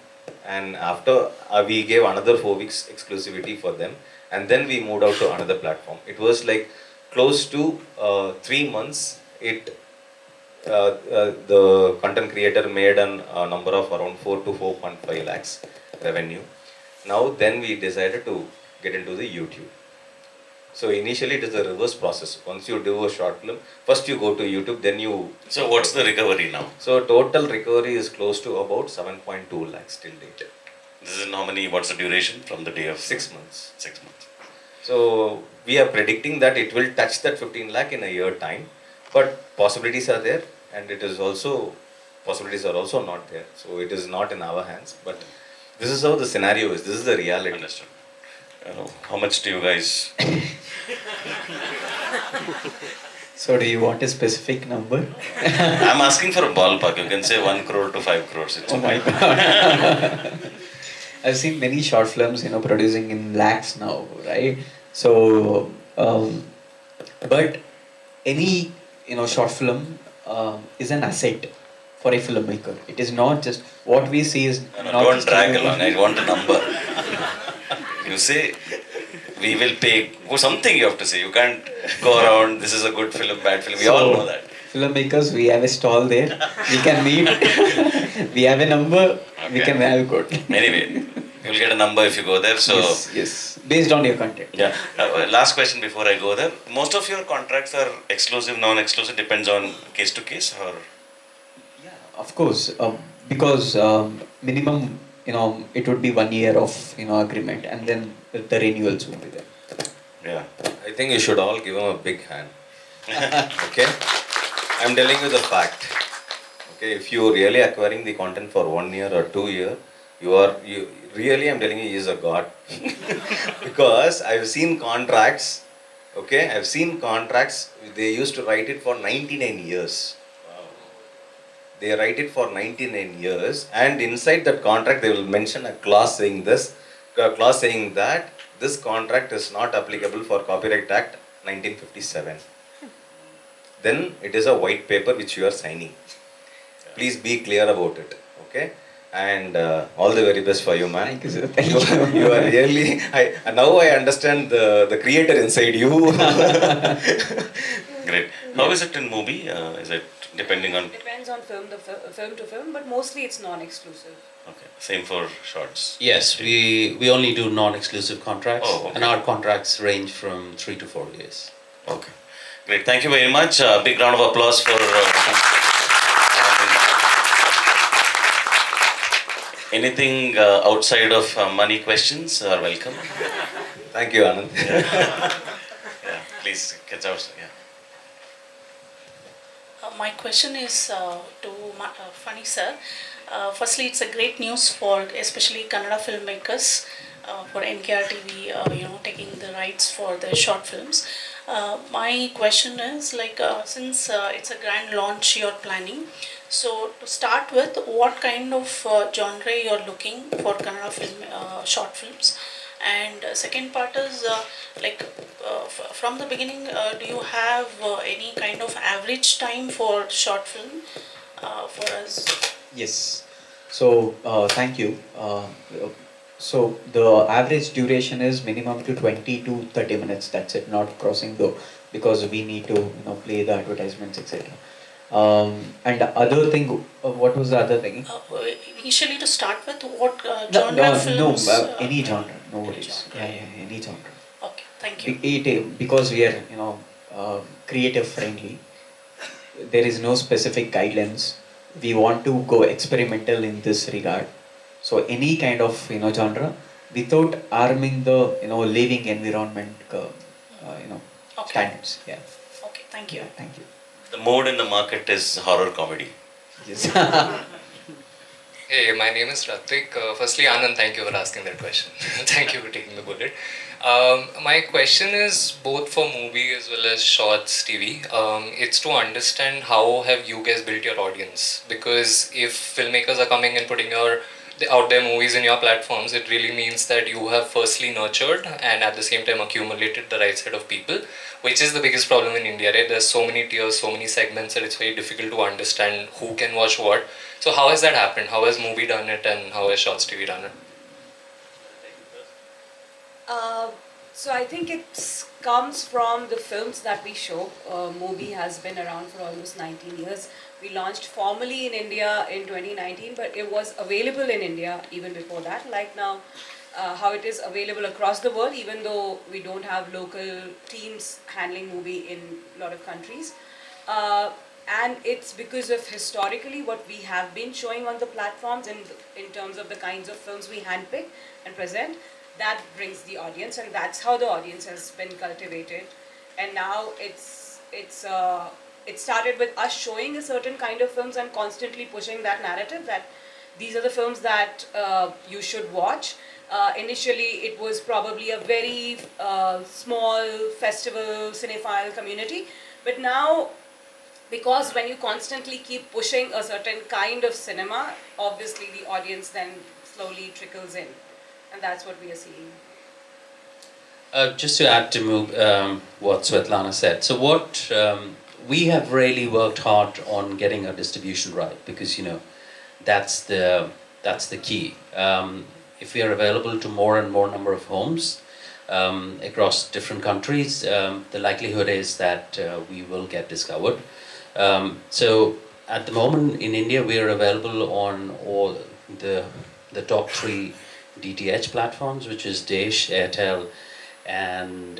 and after we gave another 4 weeks exclusivity for them, and then we moved out to another platform. It was like close to 3 months. The content creator made a number of around 4 to 4.5 lakhs revenue. Now then we decided to get into the YouTube. So initially it is a reverse process. Once you do a short film, first you go to YouTube, then you... So what's the recovery now? So total recovery is close to about 7.2 lakhs till date. This is how many, what's the duration from the day of? 6 months. 6 months. So we are predicting that it will touch that 15 lakh in a year time, but possibilities are there, and it is also, possibilities are also not there. So it is not in our hands, but this is how the scenario is. This is the reality. Understood. How much do you guys... So do you want a specific number? I'm asking for a ballpark. You can say 1 crore to 5 crores. It's Oh my god. I've seen many short films, producing in lakhs now, right? So, but any, short film is an asset for a filmmaker. It is not just what we see is No, not don't just drag along. I want a number. You say, we will pay. Or something you have to say. You can't go around, this is a good film, bad film. We all know that. Filmmakers, we have a stall there. We can meet. We have a number. We can have good. Anyway, you'll get a number if you go there. So, Yes. Based on your content. yeah. Last question before I go there. Most of your contracts are exclusive, non-exclusive, depends on case to case, or Yeah, of course. Because minimum, it would be 1 year of, agreement, and then the renewals will be there. yeah. I think you should all give him a big hand. Okay? I'm telling you the fact. Okay, if you're really acquiring the content for 1 year or 2 year, you really, I'm telling you, he is a god. Because I've seen contracts. Okay, I've seen contracts. They used to write it for 99 years. They write it for 99 years, and inside that contract they will mention a clause saying this, a clause saying that this contract is not applicable for Copyright Act 1957. Then it is a white paper which you are signing. Please be clear about it, okay? And all the very best for you, man. Thank you, sir. Thank you. You are really. Now I understand the creator inside you. Great. How is it in Mubi? Is it depending on? Depends on film to film, but mostly it's non-exclusive. Okay. Same for shorts. Yes, we only do non-exclusive contracts, Oh, okay. and our contracts range from 3 to 4 years. Okay. Great. Thank you very much. Big round of applause for. Anything outside of money questions are welcome. Thank you, Anand. Yeah, please get out. Yeah. My question is to Funny sir. Firstly, it's a great news for especially Kannada filmmakers, for NKR TV, taking the rights for the short films. My question is since it's a grand launch you're planning, so to start with, what kind of genre you're looking for Kannada film short films? And second part is from the beginning, do you have any kind of average time for short film for us? Yes. So thank you. So the average duration is minimum to 20 to 30 minutes. That's it, not crossing though, because we need to play the advertisements, etc. And the other thing, what was the other thing? Initially, to start with, what No, genre films? any genre, no worries. Yeah, any genre. Okay, thank you. Because we are, creative friendly, there is no specific guidelines. We want to go experimental in this regard. So any kind of, genre, without harming the, living environment, Okay. standards. Yeah. Okay, thank you. Yeah, thank you. The mode in the market is horror comedy. Yes. Hey, my name is Ratik. Firstly, Anand, thank you for asking that question. Thank you for taking the bullet. My question is both for Mubi as well as Shorts TV. It's to understand how have you guys built your audience? Because if filmmakers are coming and putting out their movies in your platforms, it really means that you have firstly nurtured and at the same time accumulated the right set of people, which is the biggest problem in India, right? There's so many tiers, so many segments that it's very difficult to understand who can watch what. So how has that happened? How has Mubi done it and how has Shorts TV done it? So I think it comes from the films that we show. Mubi has been around for almost 19 years. We launched formally in India in 2019, but it was available in India even before that. Like now, how it is available across the world, even though we don't have local teams handling Mubi in a lot of countries. And it's because of historically what we have been showing on the platforms in terms of the kinds of films we handpick and present. That brings the audience, and that's how the audience has been cultivated. And now it started with us showing a certain kind of films and constantly pushing that narrative that these are the films that you should watch. Initially, it was probably a very small festival cinephile community, but now, because when you constantly keep pushing a certain kind of cinema, obviously the audience then slowly trickles in. And that's what we are seeing. Just to add to what Svetlana said, so what we have really worked hard on getting our distribution right, because that's the key. If we are available to more and more number of homes across different countries, the likelihood is that we will get discovered. So at the moment in India, we are available on the top three DTH platforms, which is Dish, Airtel, and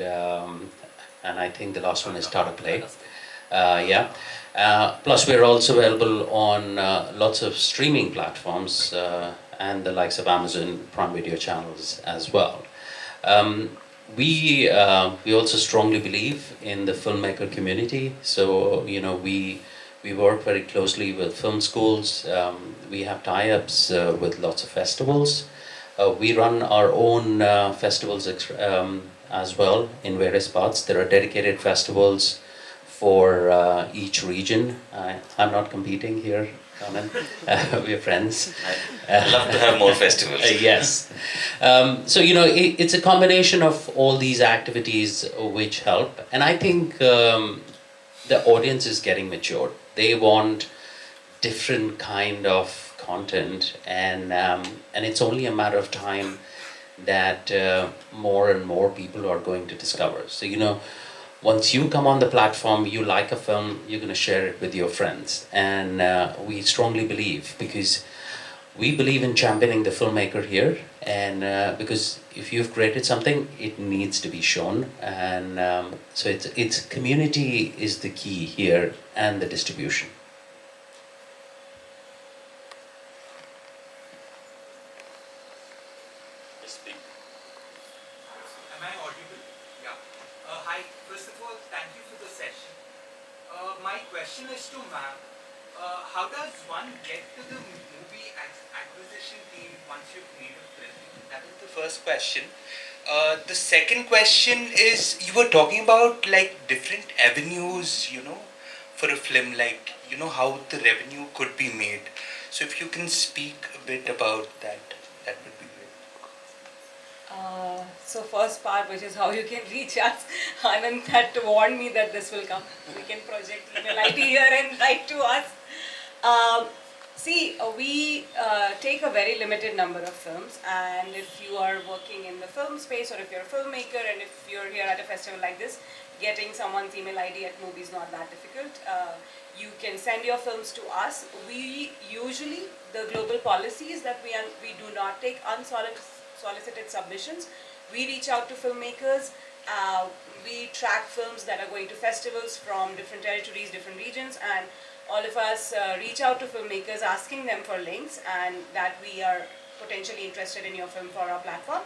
I think the last one is Tata Play. Yeah. Plus, we're also available on lots of streaming platforms and the likes of Amazon Prime Video channels as well. We also strongly believe in the filmmaker community. So we work very closely with film schools. We have tie-ups with lots of festivals. We run our own festivals as well in various parts. There are dedicated festivals for each region. I'm not competing here, Anand. We're friends. I'd love to have more festivals. Yes. So, it's a combination of all these activities which help. And I think the audience is getting matured. They want different kind of content, and it's only a matter of time that more and more people are going to discover. So, once you come on the platform, you like a film, you're going to share it with your friends. And we strongly believe, because we believe in championing the filmmaker here, and because if you've created something, it needs to be shown. And so it's community is the key here, and the distribution. Am I audible? Yeah. Hi. First of all, thank you for the session. My question is to ma'am. How does one get to the movie acquisition team once you've made a film? That is the first question. The second question is, you were talking about like different avenues, for a film, like, how the revenue could be made. So if you can speak a bit about that, that would be great. So first part, which is how you can reach us, Anand had to warn me that this will come. We can project email ID here and write to us. We take a very limited number of films, and if you are working in the film space, or if you're a filmmaker, and if you're here at a festival like this, getting someone's email ID at Mubi is not that difficult. You can send your films to us. We usually, the global policy is that we do not take unsolicited submissions. We reach out to filmmakers. We track films that are going to festivals from different territories, different regions, and all of us reach out to filmmakers asking them for links and that we are potentially interested in your film for our platform.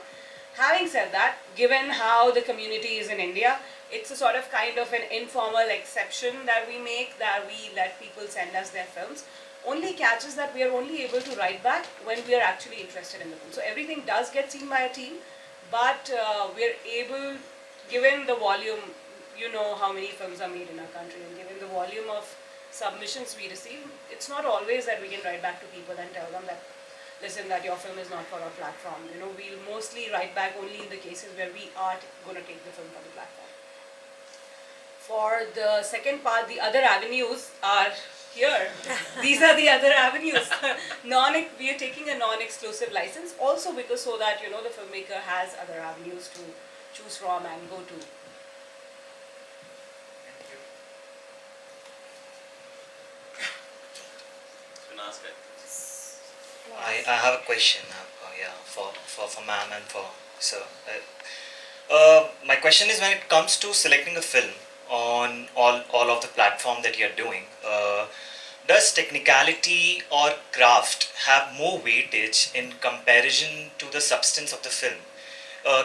Having said that, given how the community is in India, it's a sort of kind of an informal exception that we make, that we let people send us their films. Only catch is that we are only able to write back when we are actually interested in the film. So everything does get seen by a team, but we're able, given the volume, you know how many films are made in our country, and given the volume of submissions we receive, it's not always that we can write back to people and tell them that, listen, that your film is not for our platform. We'll mostly write back only in the cases where we are going to take the film for the platform. For the second part, the other avenues are here. These are the other avenues. We are taking a non-exclusive license, also because so that the filmmaker has other avenues to choose from and go to. I have a question for ma'am and for sir. My question is, when it comes to selecting a film on all of the platform that you're doing, does technicality or craft have more weightage in comparison to the substance of the film?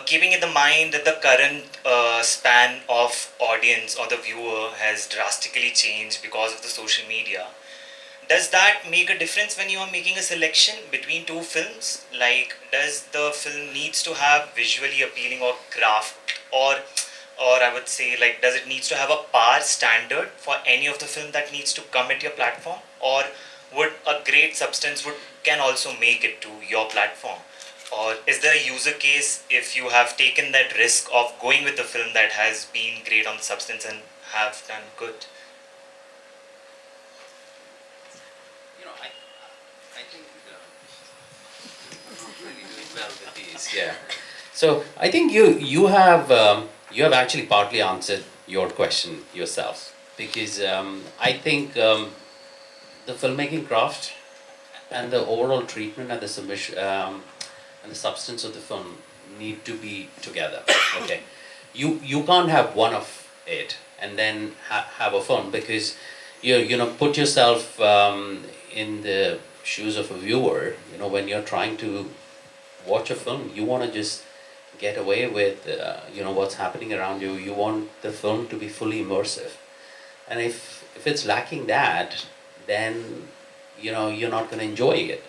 Keeping in the mind that the current span of audience or the viewer has drastically changed because of the social media, does that make a difference when you are making a selection between two films? Like, does the film needs to have visually appealing or craft, or I would say, like, does it needs to have a par standard for any of the film that needs to come at your platform, or would a great substance can also make it to your platform? Or is there a user case if you have taken that risk of going with the film that has been great on the substance and have done good? I think I'm not really doing well with these. Yeah. So I think you have actually partly answered your question yourself, because I think the filmmaking craft and the overall treatment and the submission and the substance of the film need to be together. Okay, you can't have one of it and then have a film, because put yourself in the shoes of a viewer. When you're trying to watch a film, you want to just get away with what's happening around you. You want the film to be fully immersive, and if it's lacking that, then you're not going to enjoy it.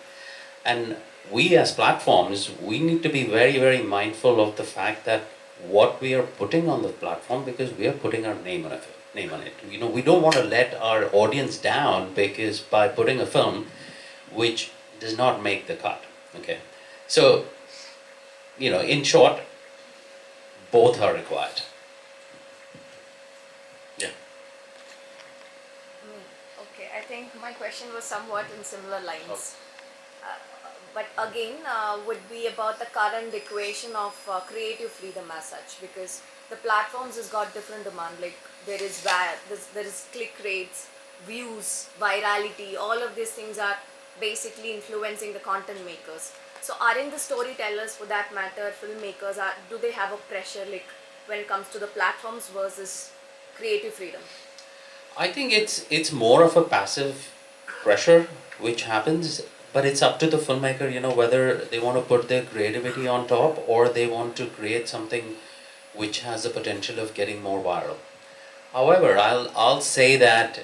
And we as platforms, we need to be very, very mindful of the fact that what we are putting on the platform, because we are putting our name on it. We don't want to let our audience down because by putting a film which does not make the cut. Okay, so in short, both are required. Yeah. Okay, I think my question was somewhat in similar lines. But again, would be about the current equation of creative freedom as such, because the platforms has got different demand. Like there is click rates, views, virality. All of these things are basically influencing the content makers. So aren't the storytellers, for that matter, filmmakers, do they have a pressure like when it comes to the platforms versus creative freedom? I think it's more of a passive pressure which happens, but it's up to the filmmaker, whether they want to put their creativity on top or they want to create something which has the potential of getting more viral. However, I'll say that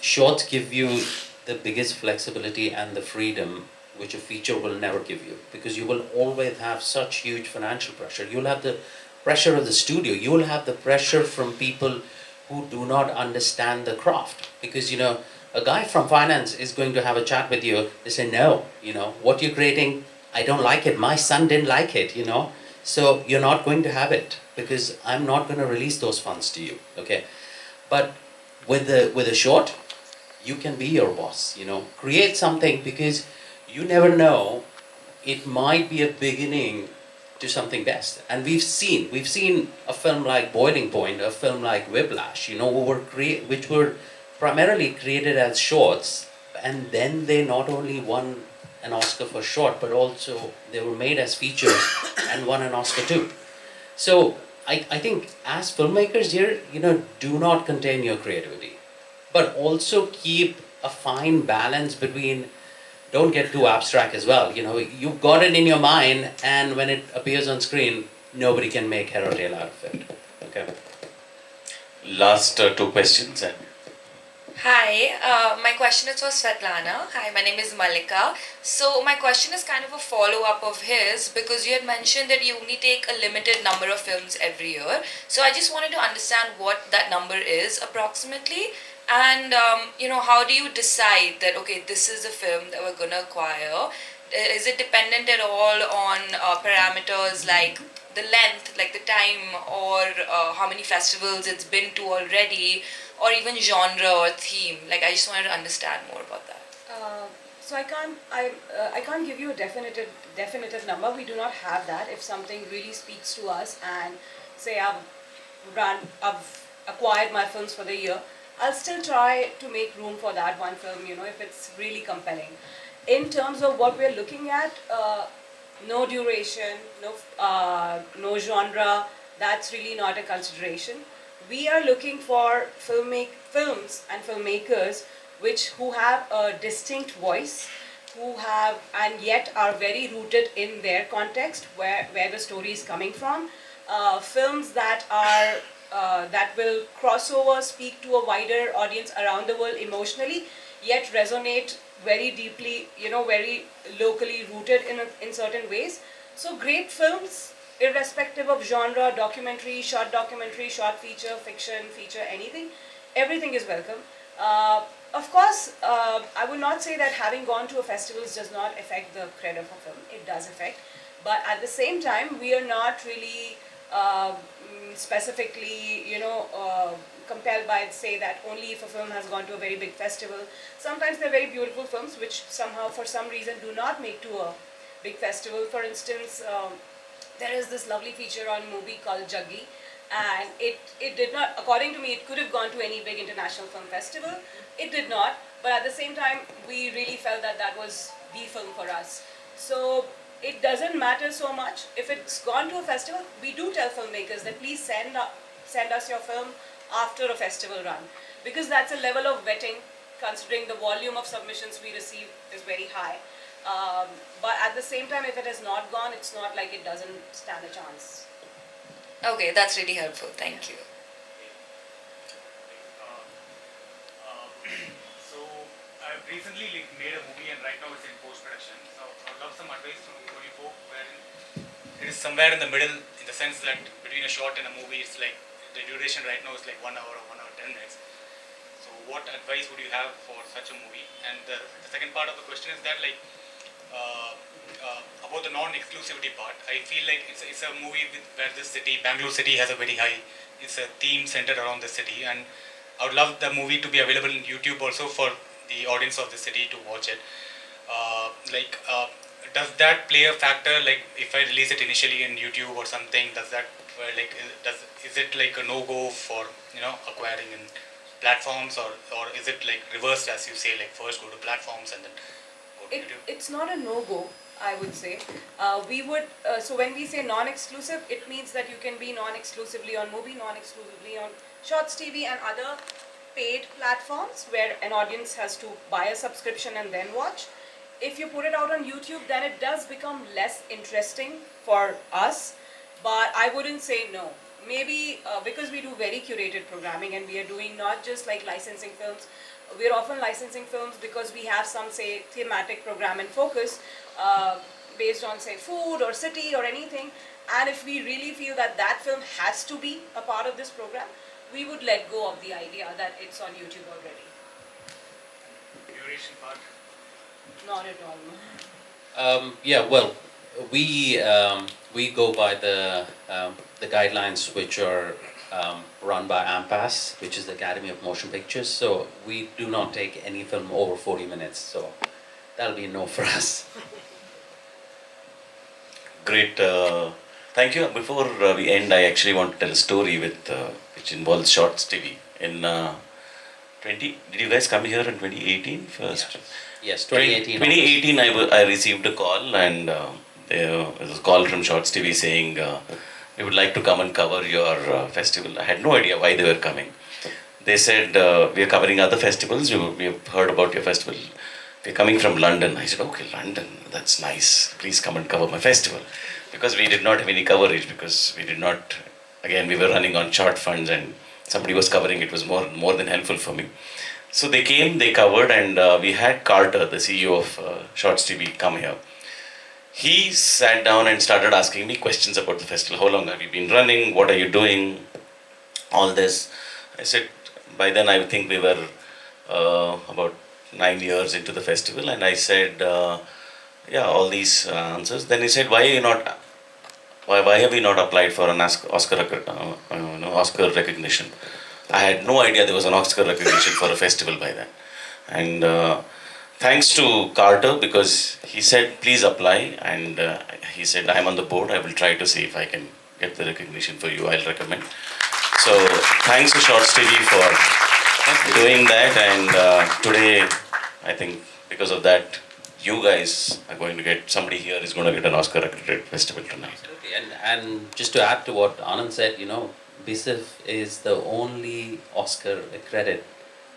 shorts give you the biggest flexibility and the freedom which a feature will never give you, because you will always have such huge financial pressure. You'll have the pressure of the studio. You will have the pressure from people who do not understand the craft, because a guy from finance is going to have a chat with you. They say, no, what you're creating, I don't like it. My son didn't like it, so you're not going to have it because I'm not going to release those funds to you. Okay, but with a short, you can be your boss. Create something, because you never know, it might be a beginning to something best. And we've seen a film like Boiling Point, a film like Whiplash, which were primarily created as shorts, and then they not only won an Oscar for short, but also they were made as features and won an Oscar too. So I think as filmmakers here, do not contain your creativity, but also keep a fine balance between, don't get too abstract as well. You've got it in your mind, and when it appears on screen, nobody can make head or tail out of it. Okay. Last two questions. Hi, my question is for Svetlana. Hi, my name is Malika. So my question is kind of a follow-up of his, because you had mentioned that you only take a limited number of films every year. So I just wanted to understand what that number is approximately, and how do you decide that, okay, this is a film that we're gonna acquire? Is it dependent at all on parameters like the length, like the time, or how many festivals it's been to already, or even genre or theme? Like, I just wanted to understand more about that. So I can't give you a definitive number. We do not have that. If something really speaks to us, and say I've acquired my films for the year, I'll still try to make room for that one film, if it's really compelling. In terms of what we're looking at, no duration, no genre, that's really not a consideration. We are looking for films and filmmakers who have a distinct voice, who have and yet are very rooted in their context, where the story is coming from. Films that are that will cross over, speak to a wider audience around the world emotionally, yet resonate very deeply, very locally rooted in certain ways. So great films, irrespective of genre, documentary, short feature, fiction, feature, anything, everything is welcome. Of course, I will not say that having gone to a festival does not affect the cred of a film. It does affect. But at the same time, we are not really specifically, compelled by, say, that only if a film has gone to a very big festival. Sometimes they're very beautiful films which somehow, for some reason, do not make to a big festival. For instance, there is this lovely feature on Mubi called Jaggi, And it did not, according to me, it could have gone to any big international film festival. It did not, but at the same time, we really felt that that was the film for us. So it doesn't matter so much. If it's gone to a festival, we do tell filmmakers that please send us your film after a festival run, because that's a level of vetting, considering the volume of submissions we receive is very high. But at the same time, if it has not gone, it's not like it doesn't stand a chance. Okay, that's really helpful. Thank you. So I've recently made a movie and right now it's in post-production. So I would love some advice from you folk wherein it is somewhere in the middle, in the sense that between a short and a movie, it's like the duration right now is like 1 hour or 1 hour 10 minutes. So what advice would you have for such a movie? And the second part of the question is that like about the non-exclusivity part, I feel like it's a movie where this city, Bangalore city, has a very high, it's a theme centered around the city, and I would love the movie to be available in YouTube also for the audience of the city to watch it. Does that play a factor? Like if I release it initially in YouTube or something, does that is it like a no-go for acquiring in platforms, or is it like reversed, as you say, like first go to platforms and then go to YouTube? It's not a no-go, I would say. We would, so when we say non-exclusive, it means that you can be non-exclusively on Mubi, non-exclusively on Shortstv and other paid platforms where an audience has to buy a subscription and then watch. If you put it out on YouTube, then it does become less interesting for us, but I wouldn't say no. Maybe because we do very curated programming and we are doing not just like licensing films, we're often licensing films because we have some, say, thematic program and focus based on, say, food or city or anything. And if we really feel that that film has to be a part of this program, we would let go of the idea that it's on YouTube already. Duration part? Not at all. Yeah, well, we go by the guidelines which are run by AMPAS, which is the Academy of Motion Pictures. So we do not take any film over 40 minutes. So that'll be a no for us. Great. Thank you. Before we end, I actually want to tell a story which involves Shortstv. In 20, did you guys come here in 2018 first? Yeah. Yes, 2018. 2018, I received a call, and there was a call from Shortstv saying we would like to come and cover your festival. I had no idea why they were coming. They said we are covering other festivals. We have heard about your festival. We're coming from London. I said, okay, London, that's nice. Please come and cover my festival. Because we did not have any coverage, because we did not, again, we were running on short funds and somebody was covering. It was more than helpful for me. So they came, they covered, and we had Carter, the CEO of Shortstv, come here. He sat down and started asking me questions about the festival. How long have you been running? What are you doing? All this. I said, by then I think we were about 9 years into the festival, and I said, yeah, all these answers. Then he said, why have you not applied for an Oscar recognition? I had no idea there was an Oscar recognition for a festival by then. And thanks to Carter, because he said, please apply, and he said, I'm on the board, I will try to see if I can get the recognition for you, I'll recommend. So thanks to Shortstv for doing that, and today, I think because of that, you guys are going to get, somebody here is going to get an Oscar accredited festival tonight. Absolutely. And just to add to what Anand said, bisff is the only Oscar accredited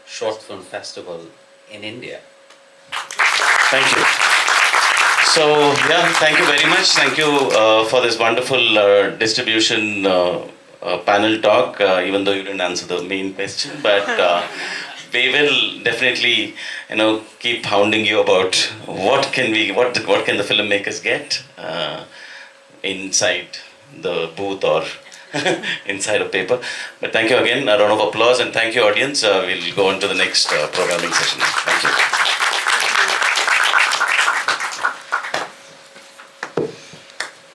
short film festival in India. Thank you. So, yeah, thank you very much. Thank you for this wonderful distribution panel talk, even though you didn't answer the main question, but we will definitely, keep hounding you about what can the filmmakers get inside the booth or inside a paper. But thank you again, a round of applause, and thank you, audience. We'll go on to the next programming session. Thank you.